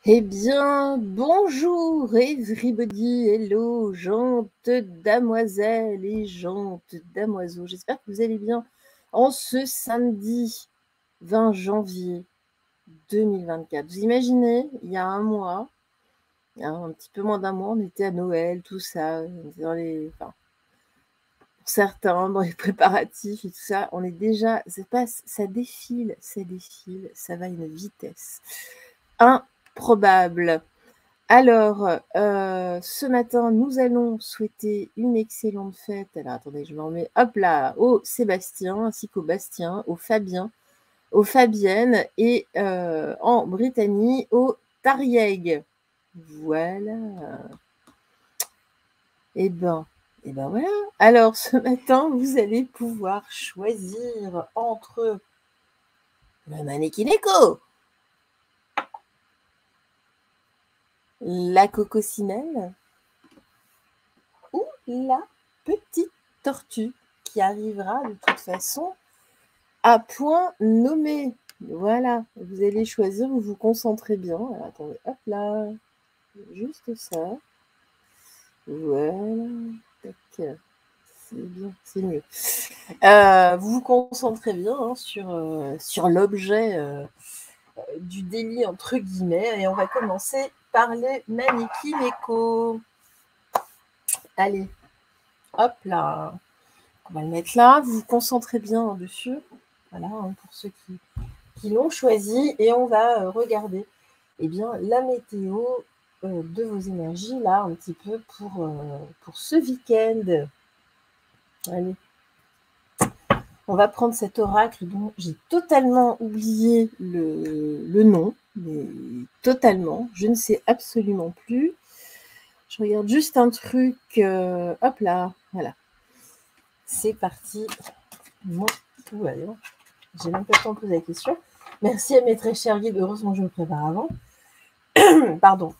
Eh bien, bonjour everybody, hello, gentes damoiselles et gentes damoiseaux. J'espère que vous allez bien en ce samedi 20 janvier 2024. Vous imaginez, il y a un mois, un petit peu moins d'un mois, on était à Noël, tout ça, on était pour certains, dans les préparatifs et tout ça. On est déjà, ça passe, ça défile, ça va à une vitesse improbable. Alors, ce matin, nous allons souhaiter une excellente fête. Alors, attendez, je me remets, hop là, au Sébastien, ainsi qu'au Bastien, au Fabien, aux Fabiennes et en Brittany, au Tarieg. Voilà. Eh ben, voilà. Alors, ce matin, vous allez pouvoir choisir entre le Manekineko, la coccinelle ou la petite tortue qui arrivera de toute façon à point nommé. Voilà, vous allez choisir, vous vous concentrez bien. Alors, attendez, hop là, juste ça. Voilà, tac, c'est bien, c'est mieux. Vous vous concentrez bien hein, sur l'objet du délit entre guillemets et on va commencer par les Manekineko. Allez, hop là. On va le mettre là, vous vous concentrez bien dessus. Voilà, hein, pour ceux qui l'ont choisi. Et on va regarder eh bien, la météo de vos énergies, là, un petit peu pour ce week-end. Allez. On va prendre cet oracle dont j'ai totalement oublié le nom, mais totalement. Je ne sais absolument plus. Je regarde juste un truc. Hop là, voilà. C'est parti. Bon, tout va bien. J'ai même pas le temps de poser la question. Merci à mes très chers guides. Heureusement que je me prépare avant. Pardon.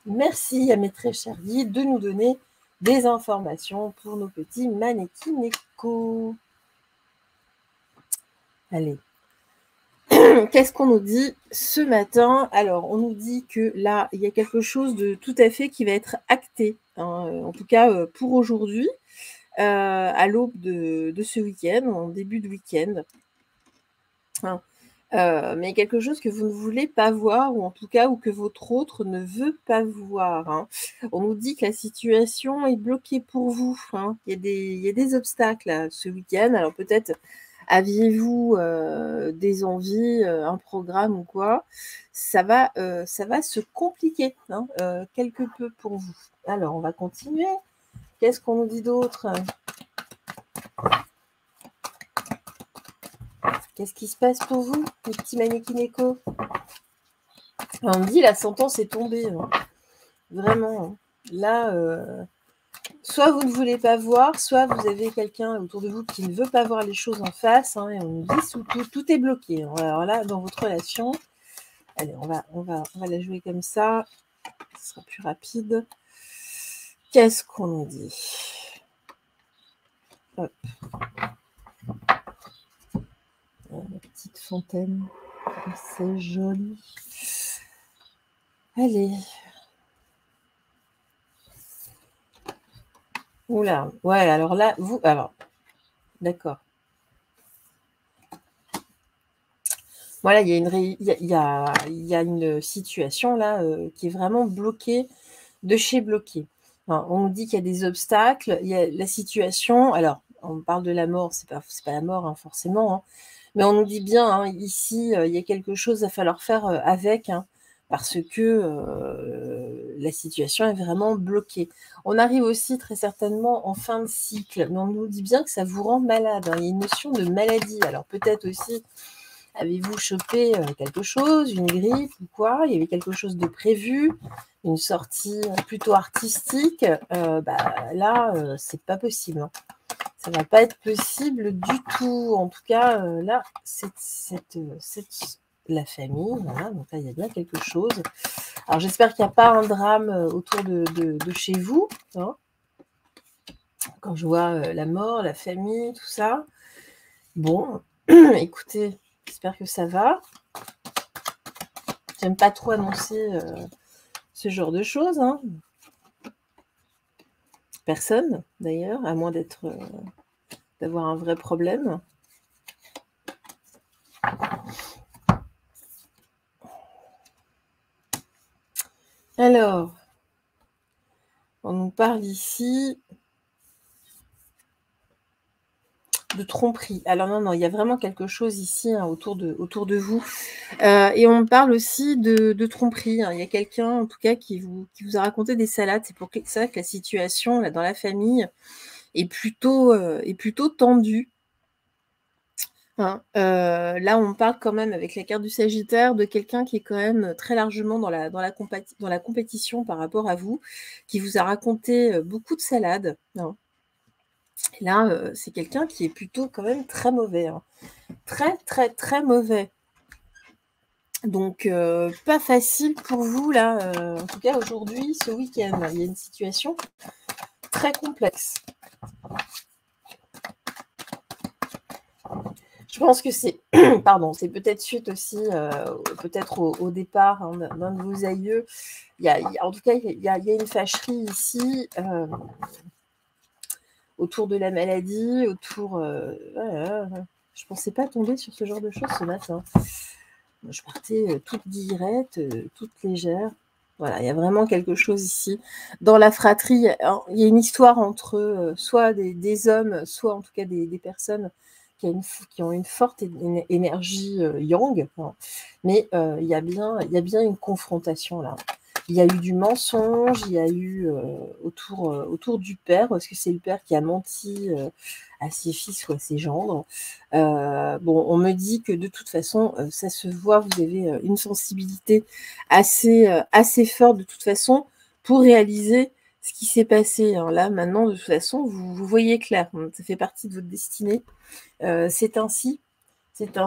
Merci à mes très chers guides de nous donner des informations pour nos petits Manekineko. Allez. Qu'est-ce qu'on nous dit ce matin? Alors, on nous dit que là, il y a quelque chose de tout à fait qui va être acté, hein, en tout cas pour aujourd'hui, à l'aube de ce week-end, en début de week-end. Hein. Mais quelque chose que vous ne voulez pas voir, ou en tout cas, ou que votre autre ne veut pas voir. Hein. On nous dit que la situation est bloquée pour vous. Hein. Il y a des obstacles là, ce week-end. Alors peut-être aviez-vous des envies, un programme ou quoi. Ça va se compliquer hein, quelque peu pour vous. Alors, on va continuer. Qu'est-ce qu'on nous dit d'autre? Qu'est-ce qui se passe pour vous, les petits Manekineko? On me dit la sentence est tombée. Hein. Vraiment. Hein. Là, soit vous ne voulez pas voir, soit vous avez quelqu'un autour de vous qui ne veut pas voir les choses en face. Hein, et on nous dit tout est bloqué. Hein. Alors là, dans votre relation, allez, on va la jouer comme ça. Ce sera plus rapide. Qu'est-ce qu'on nous dit? Hop. La petite fontaine. C'est joli. Allez. Oula. Ouais, alors là, vous... Alors, d'accord. Voilà, il y a une situation là qui est vraiment bloquée de chez bloqué. Enfin, on nous dit qu'il y a des obstacles, il y a la situation. Alors, on parle de la mort, c'est pas la mort hein, forcément, hein, mais on nous dit bien hein, ici, il y a quelque chose à falloir faire avec, hein, parce que la situation est vraiment bloquée. On arrive aussi très certainement en fin de cycle, mais on nous dit bien que ça vous rend malade. Hein. Il y a une notion de maladie. Alors peut-être aussi avez-vous chopé quelque chose, une grippe ou quoi? Il y avait quelque chose de prévu, une sortie plutôt artistique. Là, c'est pas possible. Hein. Ça va pas être possible du tout. En tout cas, là, c'est la famille. Voilà, donc là, il y a bien quelque chose. Alors, j'espère qu'il n'y a pas un drame autour de chez vous. Hein. Quand je vois la mort, la famille, tout ça. Bon, écoutez, j'espère que ça va. j'aime pas trop annoncer ce genre de choses. Hein. Personne, d'ailleurs, à moins d'avoir un vrai problème. Alors, on nous parle ici de tromperie. Alors non, il y a vraiment quelque chose ici hein, autour de vous. Et on parle aussi de tromperie. Hein. Il y a quelqu'un, en tout cas, qui vous a raconté des salades. C'est pour ça que la situation là, dans la famille est plutôt tendue. Hein. Là, on parle quand même, avec la carte du Sagittaire, de quelqu'un qui est quand même très largement dans la compétition par rapport à vous, qui vous a raconté beaucoup de salades. Hein. Et là, c'est quelqu'un qui est plutôt quand même très mauvais. Hein. Très, très, très mauvais. Donc, pas facile pour vous, là, en tout cas aujourd'hui, ce week-end. Il y a une situation très complexe. Je pense que c'est, pardon, c'est peut-être suite aussi, peut-être au départ hein, d'un de vos aïeux. En tout cas, il y a une fâcherie ici autour de la maladie, autour... je pensais pas tomber sur ce genre de choses ce matin. Je partais toute guillerette, toute légère. Voilà, il y a vraiment quelque chose ici. Dans la fratrie, il y a une histoire entre soit des hommes, soit en tout cas des personnes qui ont une forte énergie yang. Hein. Mais il y a bien une confrontation là. Il y a eu du mensonge, il y a eu autour du père, parce que c'est le père qui a menti à ses fils ou à ses gendres. Bon, on me dit que de toute façon, ça se voit, vous avez une sensibilité assez forte de toute façon pour réaliser ce qui s'est passé. Hein. Là, maintenant, de toute façon, vous voyez clair, ça fait partie de votre destinée. C'est ainsi. C'est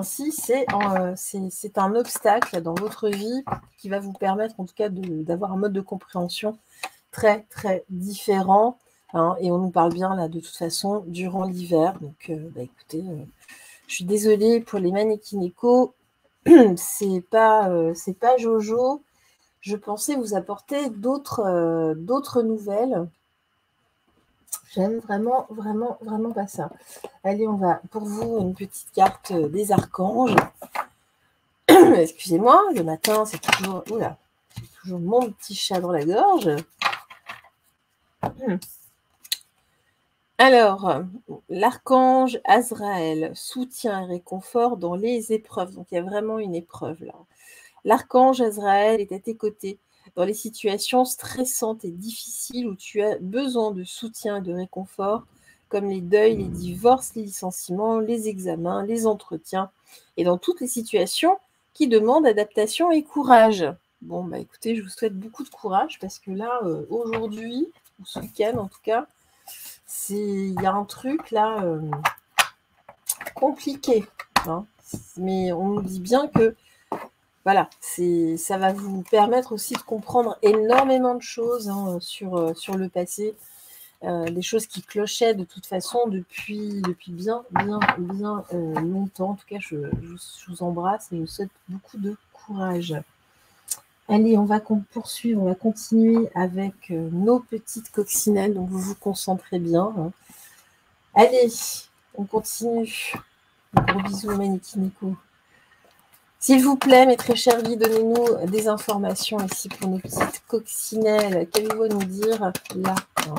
un obstacle dans votre vie qui va vous permettre en tout cas d'avoir un mode de compréhension très très différent. Hein, et on nous parle bien là de toute façon durant l'hiver. Donc écoutez, je suis désolée pour les mannequins. C'est pas Jojo. Je pensais vous apporter d'autres nouvelles. J'aime vraiment, vraiment, vraiment pas ça. Allez, on va pour vous une petite carte des archanges. Excusez-moi, le matin, c'est toujours... Oula, j'ai toujours mon petit chat dans la gorge. Alors, l'archange Azraël, soutien et réconfort dans les épreuves. Donc, il y a vraiment une épreuve là. L'archange Azraël est à tes côtés dans les situations stressantes et difficiles où tu as besoin de soutien et de réconfort, comme les deuils, les divorces, les licenciements, les examens, les entretiens, et dans toutes les situations qui demandent adaptation et courage. Bon, bah écoutez, je vous souhaite beaucoup de courage, parce que là, aujourd'hui, ou ce week-end en tout cas, il y a un truc là compliqué. Hein. Mais on nous dit bien que voilà, ça va vous permettre aussi de comprendre énormément de choses hein, sur le passé, des choses qui clochaient de toute façon depuis bien longtemps. En tout cas, je vous embrasse et je vous souhaite beaucoup de courage. Allez, on va poursuivre, on va continuer avec nos petites coccinelles, donc vous vous concentrez bien. Hein. Allez, on continue. Gros bisous, Manikiniko. S'il vous plaît, mes très chers vies, donnez-nous des informations ici pour nos petites coccinelles. Qu'allez-vous nous dire là hein.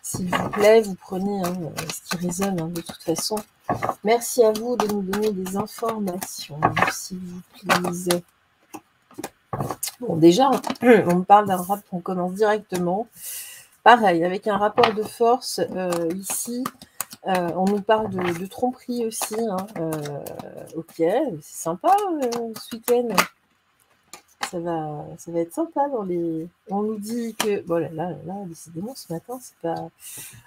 S'il vous plaît, vous prenez hein, ce qui résonne hein, de toute façon. Merci à vous de nous donner des informations, s'il vous plaît. Bon, déjà, on me parle d'un rapport, on commence directement. Pareil, avec un rapport de force ici. On nous parle de tromperie aussi. Hein. Ok, c'est sympa ce week-end. Ça va être sympa dans les. On nous dit que. Bon là, décidément, ce matin, c'est pas.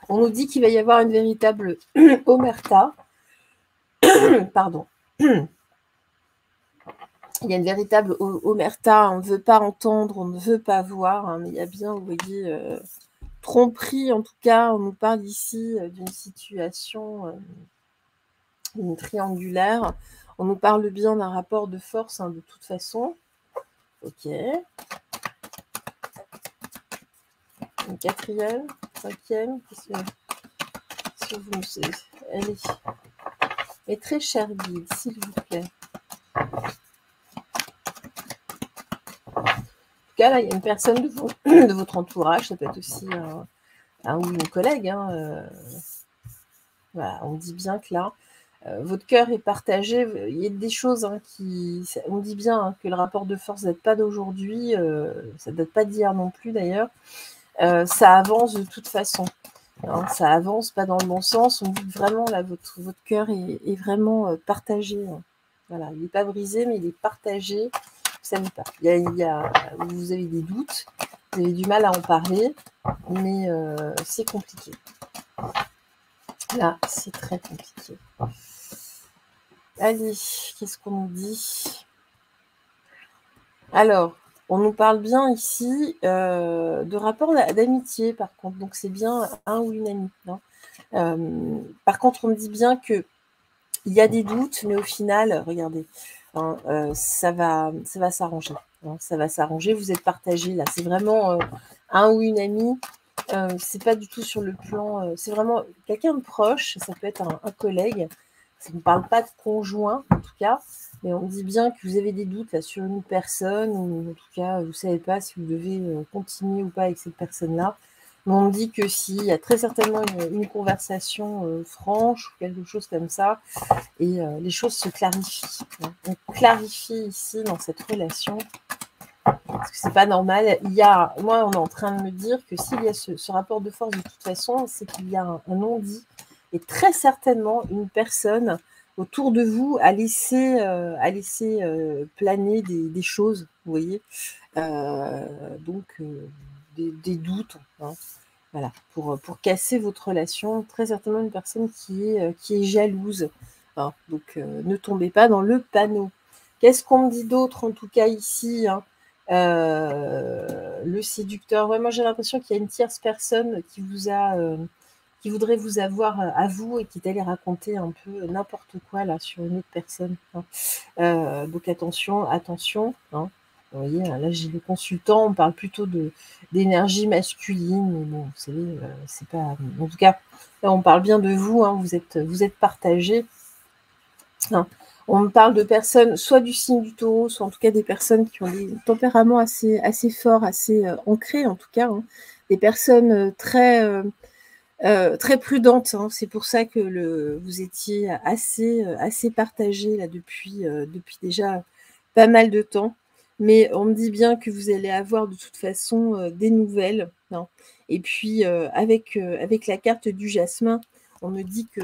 On nous dit qu'il va y avoir une véritable omerta. Pardon. Il y a une véritable omerta. On ne veut pas entendre, on ne veut pas voir. Hein, mais il y a bien, vous voyez, tromperie en tout cas. On nous parle ici d'une situation. Une triangulaire. On nous parle bien d'un rapport de force hein, de toute façon. Ok. Une quatrième, cinquième. Qu'est-ce que vous me dites? Allez. Mais très cher guide, s'il vous plaît. En tout cas, là, il y a une personne de votre entourage, ça peut être aussi un ou une collègue. Hein, voilà, on dit bien que là, votre cœur est partagé. Il y a des choses qui... On dit bien hein, que le rapport de force ne date pas d'aujourd'hui, ça ne date pas d'hier non plus d'ailleurs. Ça avance de toute façon. Hein, ça avance pas dans le bon sens. On dit que vraiment, là, votre cœur est vraiment partagé. Hein. Voilà, il n'est pas brisé, mais il est partagé. Vous savez pas. Vous avez des doutes, vous avez du mal à en parler, mais c'est compliqué. Là, c'est très compliqué. Allez, qu'est-ce qu'on nous dit? Alors, on nous parle bien ici de rapport d'amitié, par contre. Donc, c'est bien un ou une amie. Hein. Par contre, on me dit bien qu'il y a des doutes, mais au final, regardez, hein, ça va s'arranger. Hein, ça va s'arranger, vous êtes partagés là. C'est vraiment un ou une amie. C'est pas du tout sur le plan... c'est vraiment quelqu'un de proche, ça peut être un collègue. Ça ne parle pas de conjoint, en tout cas. Mais on dit bien que vous avez des doutes là, sur une personne, ou en tout cas, vous ne savez pas si vous devez continuer ou pas avec cette personne-là. Mais on me dit que s'il y a très certainement une conversation franche ou quelque chose comme ça, et les choses se clarifient. Hein. On clarifie ici dans cette relation, parce que c'est pas normal. Moi, on est en train de me dire que s'il y a ce rapport de force de toute façon, c'est qu'il y a un non-dit, et très certainement une personne autour de vous a laissé planer des choses, vous voyez, donc des doutes. Hein. Voilà, pour casser votre relation, très certainement une personne qui est jalouse. Hein. Donc, ne tombez pas dans le panneau. Qu'est-ce qu'on me dit d'autre, en tout cas, ici hein, le séducteur. Ouais, moi, j'ai l'impression qu'il y a une tierce personne qui voudrait vous avoir à vous et qui est allée raconter un peu n'importe quoi là sur une autre personne. Hein. Donc, attention. Hein. Vous voyez, là, j'ai le consultant, on parle plutôt d'énergie masculine, mais bon, vous savez, c'est pas... En tout cas, là, on parle bien de vous, hein, vous êtes partagés. Hein. On me parle de personnes, soit du signe du taureau, soit en tout cas des personnes qui ont des tempéraments assez forts, assez ancrés, en tout cas. Hein. Des personnes très prudentes. Hein. C'est pour ça que vous étiez assez partagés là, depuis déjà pas mal de temps. Mais on me dit bien que vous allez avoir de toute façon des nouvelles. Hein. Et puis, avec la carte du jasmin, on me dit que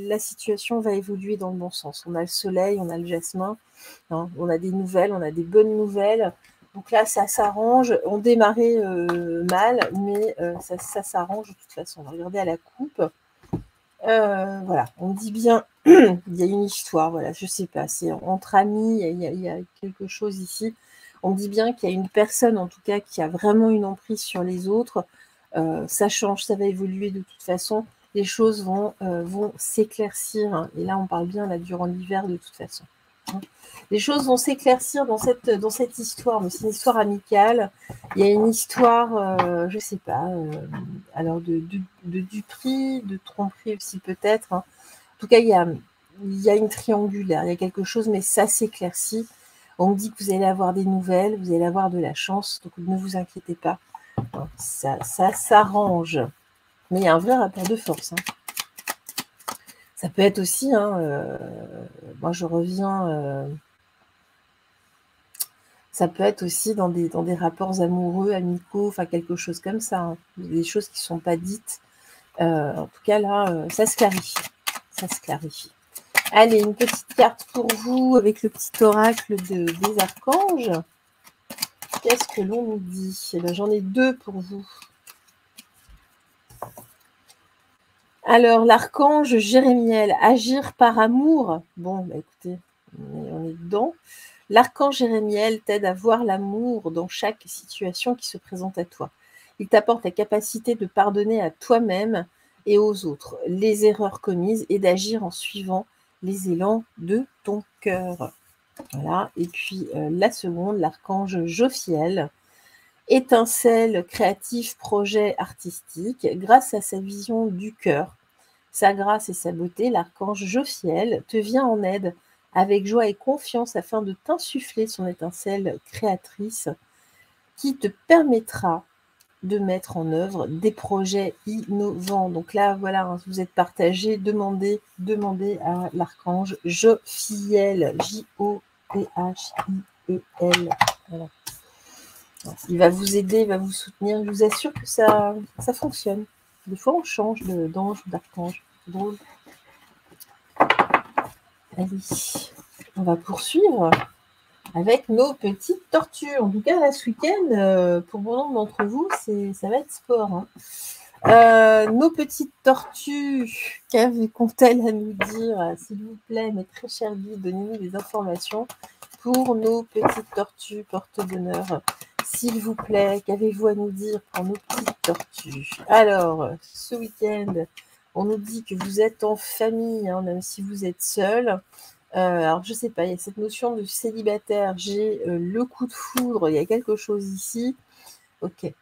la situation va évoluer dans le bon sens. On a le soleil, on a le jasmin, hein, on a des nouvelles, on a des bonnes nouvelles. Donc là, ça s'arrange. On démarrait mal, mais ça s'arrange de toute façon. Regardez à la coupe. Voilà, on me dit bien, il y a une histoire, voilà, je sais pas, c'est entre amis, il y a quelque chose ici. On me dit bien qu'il y a une personne, en tout cas, qui a vraiment une emprise sur les autres. Ça change, ça va évoluer de toute façon. Les choses vont s'éclaircir. Hein. Et là, on parle bien là, durant l'hiver de toute façon. Hein. Les choses vont s'éclaircir dans cette histoire, mais c'est une histoire amicale. Il y a une histoire, je sais pas, alors de duperie, de tromperie aussi peut-être. Hein. En tout cas, il y a une triangulaire, il y a quelque chose, mais ça s'éclaircit. On me dit que vous allez avoir des nouvelles, vous allez avoir de la chance, donc ne vous inquiétez pas. Hein, ça s'arrange. Mais il y a un vrai rapport de force. Hein. Ça peut être aussi, moi je reviens... ça peut être aussi dans des rapports amoureux, amicaux, enfin quelque chose comme ça. Hein. Des choses qui ne sont pas dites. En tout cas, là, ça se clarifie. Ça se clarifie. Allez, une petite carte pour vous avec le petit oracle des archanges. Qu'est-ce que l'on nous dit? Eh bien, j'en ai deux pour vous. Alors, l'archange Jérémiel, agir par amour. Bon, bah, écoutez, on est dedans. L'archange Jérémiel t'aide à voir l'amour dans chaque situation qui se présente à toi. Il t'apporte la capacité de pardonner à toi-même et aux autres les erreurs commises et d'agir en suivant les élans de ton cœur. Voilà. Et puis la seconde, l'archange Jophiel. Étincelle créatif, projet artistique, grâce à sa vision du cœur, sa grâce et sa beauté, l'archange Jophiel te vient en aide avec joie et confiance afin de t'insuffler son étincelle créatrice qui te permettra de mettre en œuvre des projets innovants. Donc là, voilà, vous êtes partagés, demandez à l'archange Jophiel, Jophiel. Voilà. Il va vous aider, il va vous soutenir. Je vous assure que ça fonctionne. Des fois, on change d'ange ou d'archange. C'est drôle. Allez, on va poursuivre avec nos petites tortues. En tout cas, là, ce week-end, pour bon nombre d'entre vous, ça va être sport. Hein. Nos petites tortues, qu'ont-elles à nous dire? S'il vous plaît, mes très chers guides, donnez-nous des informations pour nos petites tortues porte-bonheur. S'il vous plaît, qu'avez-vous à nous dire pour nos petites tortues? Alors, ce week-end, on nous dit que vous êtes en famille, hein, même si vous êtes seul. Alors, je ne sais pas, il y a cette notion de célibataire, j'ai le coup de foudre, il y a quelque chose ici. Ok.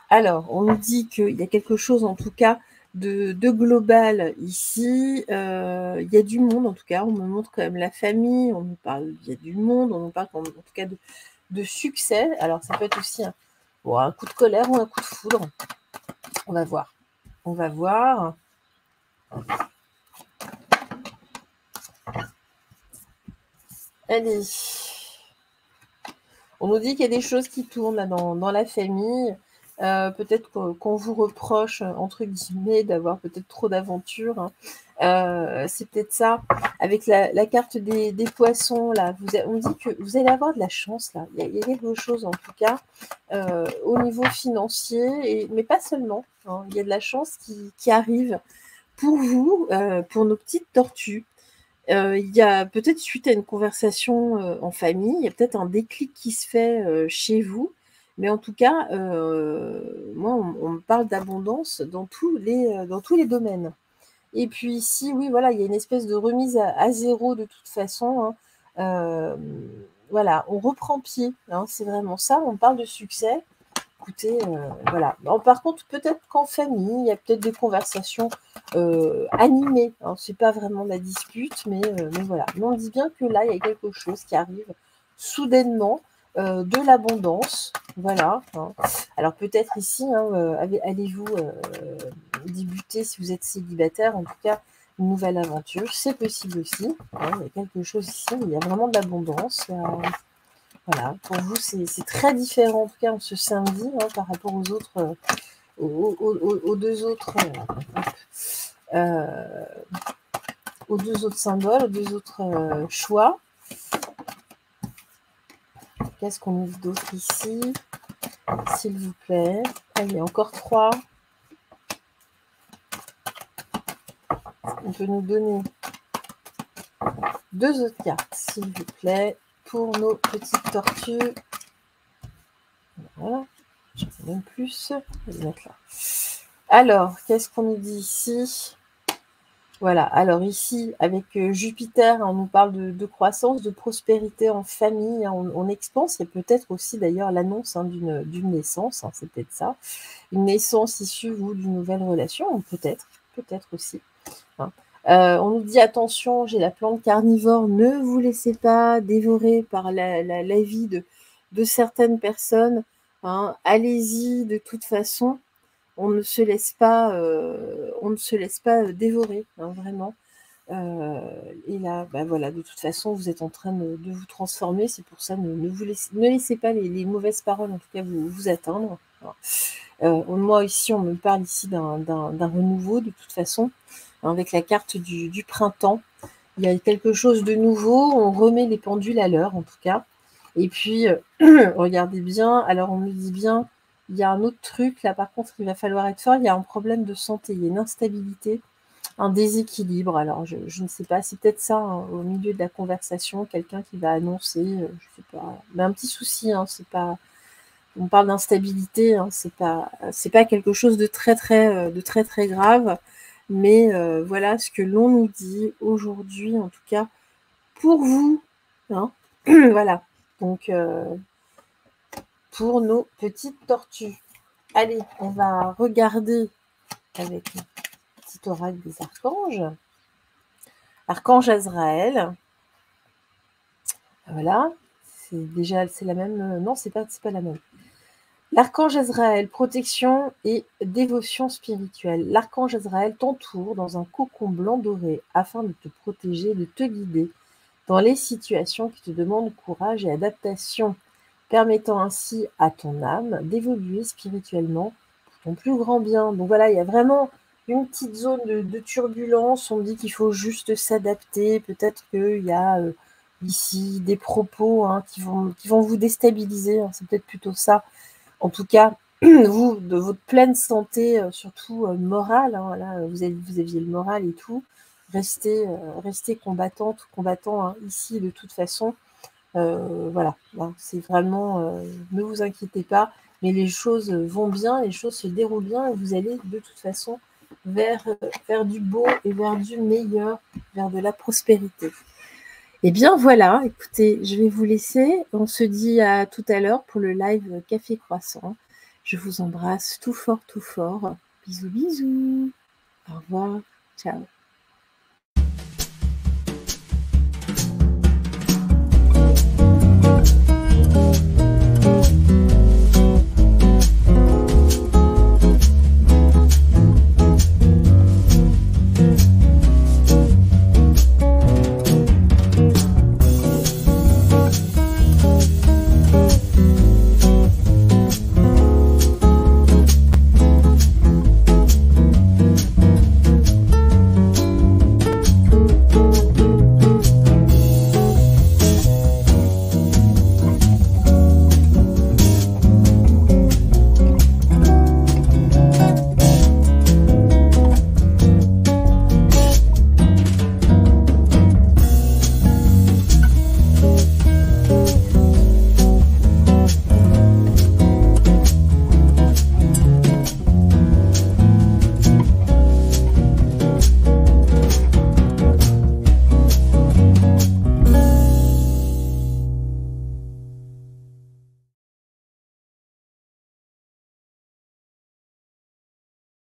Alors, on nous dit qu'il y a quelque chose, en tout cas, de global ici. Il y a du monde, en tout cas. On me montre quand même la famille. On nous parle, il y a du monde. On nous parle, en tout cas, de succès. Alors, ça peut être aussi un coup de colère ou un coup de foudre. On va voir. On va voir. Allez. On nous dit qu'il y a des choses qui tournent là, dans la famille. Peut-être qu'on vous reproche, entre guillemets, d'avoir peut-être trop d'aventures. Hein. C'est peut-être ça. Avec la carte des poissons, là, on dit que vous allez avoir de la chance, là. Il y a quelque chose, en tout cas, au niveau financier, mais pas seulement. Hein. Il y a de la chance qui arrive pour vous, pour nos petites tortues. Il y a peut-être suite à une conversation en famille, il y a peut-être un déclic qui se fait chez vous, mais en tout cas, moi, on me parle d'abondance dans tous les domaines. Et puis ici, oui, voilà, il y a une espèce de remise à zéro de toute façon. Hein. Voilà, on reprend pied, hein, c'est vraiment ça. On parle de succès. Écoutez, voilà. Bon, par contre, peut-être qu'en famille, il y a peut-être des conversations animées. Hein. C'est pas vraiment de la dispute, mais voilà. Mais on dit bien que là, il y a quelque chose qui arrive soudainement, de l'abondance. Voilà. Hein. Alors peut-être ici, hein, allez-vous débuter si vous êtes célibataire, en tout cas, une nouvelle aventure. C'est possible aussi. Hein. Il y a quelque chose ici, il y a vraiment de l'abondance. Voilà, pour vous, c'est très différent, en tout cas, en ce samedi, hein, par rapport aux autres, aux deux autres, aux deux autres symboles, aux deux autres choix. Qu'est-ce qu'on nous dit d'autre ici, s'il vous plaît? Allez, encore 3. On peut nous donner 2 autres cartes, s'il vous plaît, pour nos petites tortues. Voilà, j'en ai même plus. Je vais les mettre là. Alors, qu'est-ce qu'on nous dit ici? Voilà, alors ici, avec Jupiter, on nous parle de croissance, de prospérité en famille, hein, on expanse, et peut-être aussi d'ailleurs l'annonce, hein, d'une naissance, hein, c'est peut-être ça, une naissance issue, vous, d'une nouvelle relation, peut-être aussi. Hein. On nous dit, attention, j'ai la plante carnivore, ne vous laissez pas dévorer par la vie de certaines personnes, hein, allez-y de toute façon. On ne se laisse pas dévorer, hein, vraiment. Et là, bah voilà, de toute façon, vous êtes en train de vous transformer. C'est pour ça, ne laissez pas les mauvaises paroles, en tout cas, vous atteindre. Moi, ici, on me parle ici d'un renouveau, de toute façon, avec la carte du printemps. Il y a quelque chose de nouveau. On remet les pendules à l'heure, en tout cas. Et puis, regardez bien. Alors, on me dit bien, il y a un autre truc, là, par contre, il va falloir être fort. Il y a un problème de santé, il y a une instabilité, un déséquilibre. Alors, je ne sais pas, c'est peut-être ça, hein, au milieu de la conversation, quelqu'un qui va annoncer, je ne sais pas, mais un petit souci, hein, c'est pas... On parle d'instabilité, hein, c'est pas quelque chose de très, très grave, mais voilà ce que l'on nous dit aujourd'hui, en tout cas, pour vous, hein. Voilà, donc pour nos petites tortues. Allez, on va regarder avec le petit oracle des archanges. Archange Azraël. Voilà, c'est la même. Non, c'est pas la même. L'archange Azraël, protection et dévotion spirituelle. L'archange Azraël t'entoure dans un cocon blanc doré afin de te protéger, de te guider dans les situations qui te demandent courage et adaptation, permettant ainsi à ton âme d'évoluer spirituellement pour ton plus grand bien. Donc voilà, il y a vraiment une petite zone de turbulence. On me dit qu'il faut juste s'adapter. Peut-être qu'il y a ici des propos qui vont vous déstabiliser. C'est peut-être plutôt ça. En tout cas, vous, de votre pleine santé, surtout morale, là, vous aviez le moral et tout, restez combattante, combattant ici de toute façon. Voilà, c'est vraiment, ne vous inquiétez pas, mais les choses vont bien, les choses se déroulent bien et vous allez de toute façon vers du beau et vers du meilleur, vers de la prospérité. Eh bien voilà, écoutez, je vais vous laisser. On se dit à tout à l'heure pour le live Café Croissant. Je vous embrasse tout fort, tout fort. Bisous, bisous. Au revoir. Ciao.